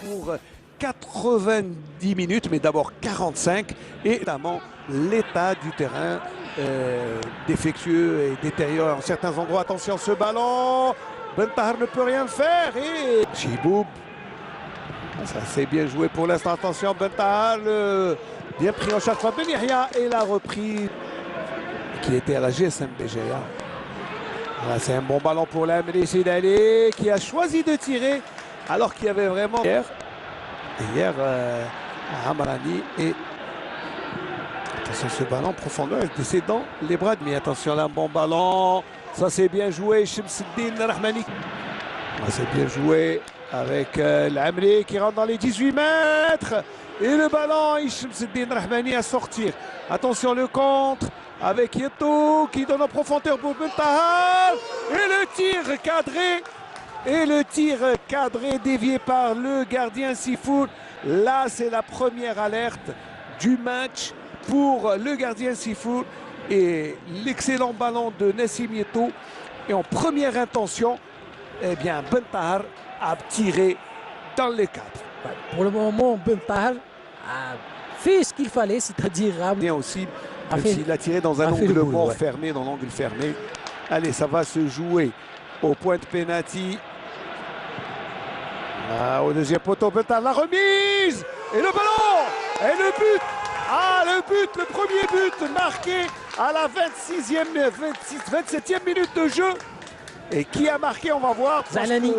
Pour 90 minutes, mais d'abord 45, et notamment l'état du terrain défectueux et détérioré en certains endroits. Attention, ce ballon, Ben Tahar ne peut rien faire, et Chiboub, ça c'est bien joué pour l'instant. Attention, Ben Tahar, bien pris en charge par Ben Yahya, et la reprise qui était à la GSM BGA. Voilà, c'est un bon ballon pour l'Amri Sidali qui a choisi de tirer alors qu'il y avait vraiment hier Hamrani, et attention, ce ballon en profondeur, c'est dans les bras de mi. Attention là, bon ballon, ça c'est bien joué, Shamsuddin Rahmani. C'est bien joué avec l'Amri qui rentre dans les 18 mètres, et le ballon, Shamsuddin Rahmani à sortir. Attention le contre avec Yeto qui donne en profondeur pour Ben Tahar, et le tir cadré. Et le tir cadré dévié par le gardien Sifour. Là, c'est la première alerte du match pour le gardien Sifour. Et l'excellent ballon de Nassim Yeto. Et en première intention, eh bien, Ben Tahar a tiré dans les cadres. Pour le moment, Ben Tahar a fait ce qu'il fallait, c'est-à-dire... Bien aussi, même s'il a tiré dans un angle mort fermé, dans l'angle fermé. Allez, ça va se jouer au point de pénalty. Au deuxième poteau, Ben Tahar, la remise, et le ballon, et le but. Le but, le premier but marqué à la 27e minute de jeu. Et qui a marqué, on va voir. Zalani.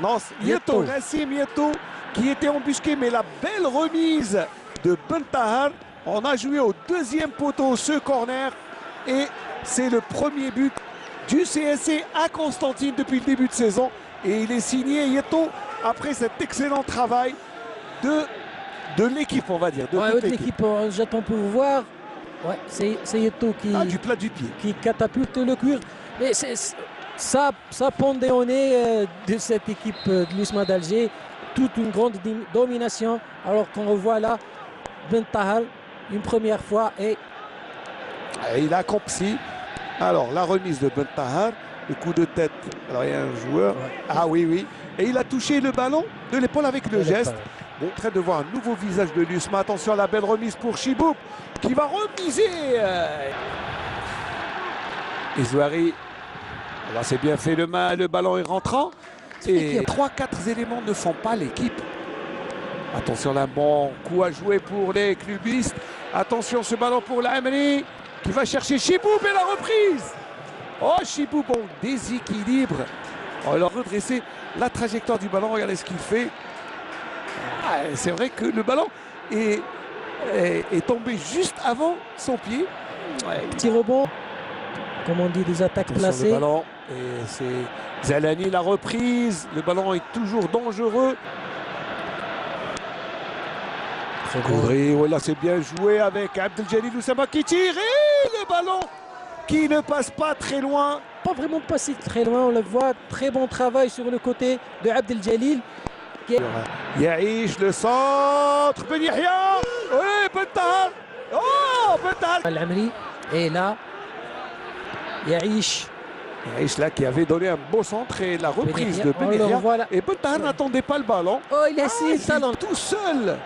Non, Yeto, Nassim Yeto, qui était embusqué, mais la belle remise de Ben Tahar. On a joué au deuxième poteau ce corner, et c'est le premier but du CSC à Constantine depuis le début de saison. Et il est signé Yeto après cet excellent travail de l'équipe, on va dire. De l'équipe, j'attends pour voir. Ouais, c'est Yeto qui, du plat du pied, qui catapulte le cuir. Mais ça pendait au nez de cette équipe de l'USMA d'Alger. Toute une grande domination. Alors qu'on revoit là Ben Tahar une première fois, et il a compris. Alors la remise de Ben Tahar, le coup de tête. Alors il y a un joueur. Ouais. Oui. Et il a touché le ballon de l'épaule avec le geste. Bon, en train de voir un nouveau visage de l'USMA. Attention à la belle remise pour Chiboub qui va remiser. Izouari. Alors c'est bien fait, le ballon est rentrant. Et 3-4 éléments ne font pas l'équipe. Attention là, bon coup à jouer pour les clubistes. Attention, ce ballon pour l'Amri qui va chercher Chiboub, et la reprise. Chiboub, bon déséquilibre. Il a redressé la trajectoire du ballon. Regardez ce qu'il fait. C'est vrai que le ballon est tombé juste avant son pied. Petit rebond, comme on dit, des attaques placées. Le ballon, et c'est Zalani, la reprise. Le ballon est toujours dangereux. Koudri, voilà, c'est bien joué avec Abdeljalil Oussama qui tire, et le ballon qui ne passe pas très loin. Pas vraiment passé très loin, on le voit. Très bon travail sur le côté de Abdeljalil. Yaïch, le centre, Ben Yahya, oui, Ben Tahar. Ben Tahar. Al-Amri, et là, Yaïch là qui avait donné un beau centre, et la reprise de Ben Yahya. Voilà. Et Ben Tahar n'attendait pas le ballon. Il a essayé le talent tout seul.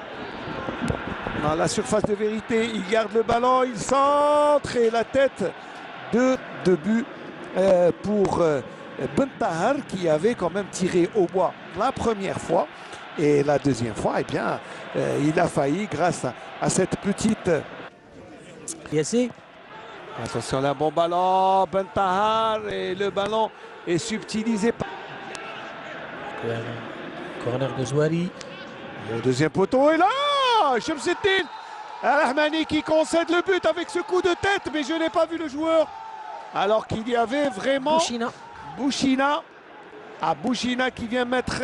Dans la surface de vérité, il garde le ballon, il centre, et la tête de but pour Ben Tahar, qui avait quand même tiré au bois la première fois, et la deuxième fois, eh bien, il a failli grâce à cette petite. Attention là, bon ballon, Ben Tahar, et le ballon est subtilisé par. Corner de Zouari. Au deuxième poteau, et là Shamsuddin Rahmani qui concède le but avec ce coup de tête, mais je n'ai pas vu le joueur, alors qu'il y avait vraiment Bouchina. Bouchina qui vient mettre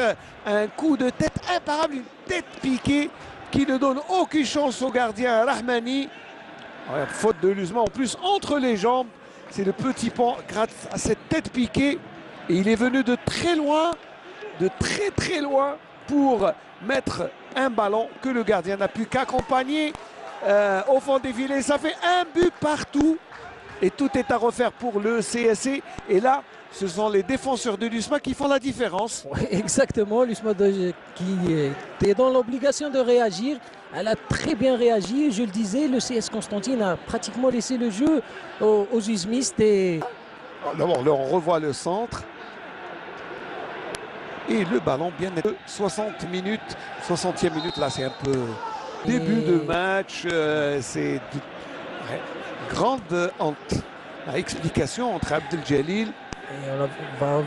un coup de tête imparable, une tête piquée qui ne donne aucune chance au gardien Rahmani. Faute de l'USMA en plus entre les jambes. C'est le petit pan grâce à cette tête piquée, et il est venu de très loin, de très loin, pour mettre un ballon que le gardien n'a pu qu'accompagner. au fond des filets. Ça fait un but partout. Et tout est à refaire pour le CSC. Et là, ce sont les défenseurs de l'USMA qui font la différence. Ouais, exactement, l'USMA qui était dans l'obligation de réagir. Elle a très bien réagi. Je le disais, le CS Constantine a pratiquement laissé le jeu aux USMistes. Et... D'abord, là, on revoit le centre. Et le ballon bien net. 60 minutes, 60e minute, là, c'est un peu début de match. C'est grande explication entre Abdel Jalil.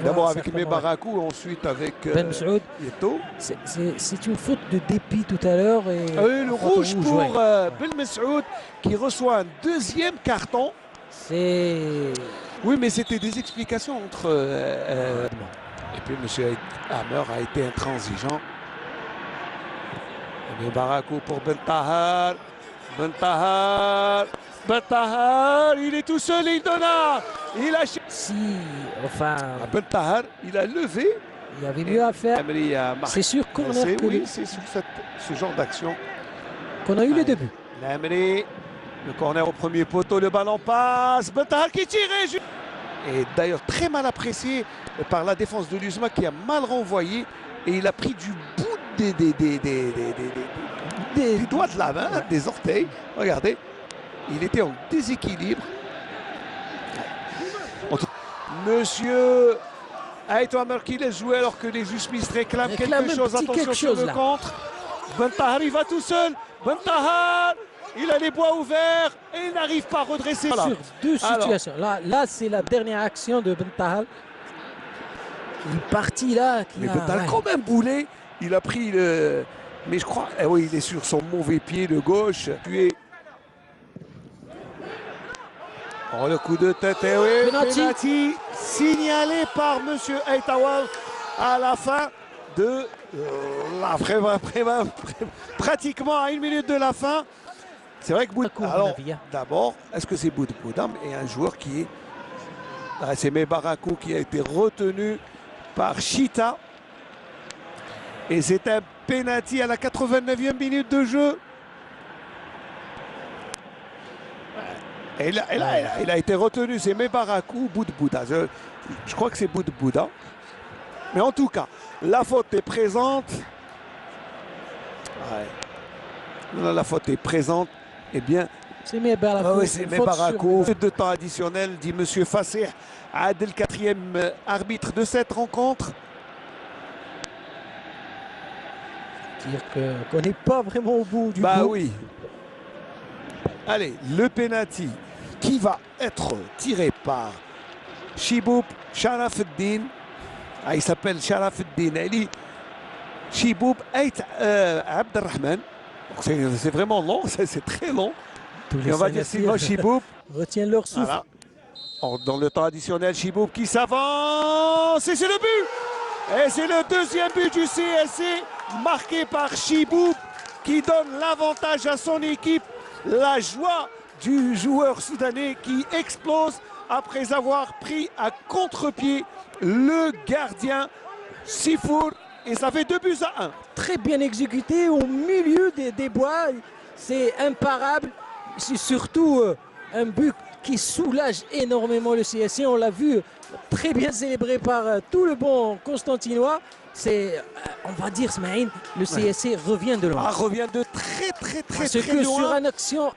D'abord avec Mebarakou, ensuite avec Ben Messaoud. Yeto. C'est une faute de dépit tout à l'heure. Et le rouge pour Ben Messaoud qui reçoit un deuxième carton. Oui, mais c'était des explications entre... Et puis M. Hammer a été intransigeant. Mebarakou pour Ben Tahar. Ben Tahar. Ben Tahar, il est tout seul et il donne à... Il a... Ben Tahar, il a levé. Il y avait mieux à faire. C'est sur corner. Oui, c'est sur ce genre d'action qu'on a eu les débuts. Lamri, le corner au premier poteau, le ballon passe. Ben Tahar qui tire. Et d'ailleurs très mal apprécié par la défense de l'USMA qui a mal renvoyé. Et il a pris du bout des doigts de la main, des orteils. Regardez. Il était en déséquilibre. Monsieur Aïto Hammer qui laisse jouer alors que les USMistes réclament quelque chose. Attention sur le contre. Ben Tahar, il va tout seul. Ben Tahar, il a les bois ouverts et il n'arrive pas à redresser. Voilà. Sur deux situations. Là c'est la dernière action de Ben Tahar. Il est parti là. Mais Ben Tahar quand même boulé. Il a pris le... Mais je crois... oui, il est sur son mauvais pied, le gauche. Oh, le coup de tête, et oui, penalty signalé par M. Aïtawal à la fin de pratiquement à 1 minute de la fin. C'est vrai que d'abord, est-ce que c'est Boudboudam et un joueur qui est... c'est Mebarakou qui a été retenu par Chita. Et c'est un penalty à la 89e minute de jeu. Et là, il a été retenu, c'est Mebarakou, Boudbouda. Je crois que c'est Boudbouda. Mais en tout cas, la faute est présente. Ouais. La faute est présente. Eh bien, c'est Mebarakou. Oui, c'est Mebarakou. De temps additionnel, dit M. Fassih Adel, 4e arbitre de cette rencontre. Dire qu'on n'est pas vraiment au bout du bout. Bah oui. Allez, le penalty qui va être tiré par Chiboub Sharafuddin. Il s'appelle Sharafuddin Ali. Chiboub Abdelrahman. C'est vraiment long, c'est très long. Et on va dire Sylvain Chiboub. Retiennent leur souffle. Voilà. Dans le temps additionnel, Chiboub qui s'avance. Et c'est le but. Et c'est le deuxième but du CSC, marqué par Chiboub, qui donne l'avantage à son équipe. La joie du joueur soudanais qui explose après avoir pris à contre-pied le gardien Sifour. Et ça fait 2-1. Très bien exécuté au milieu des bois. C'est imparable. C'est surtout un but qui soulage énormément le CSC. On l'a vu très bien célébré par tout le bon Constantinois. C'est, on va dire, Smaïn, le CSC revient de loin. Revient de très loin. Parce que sur une action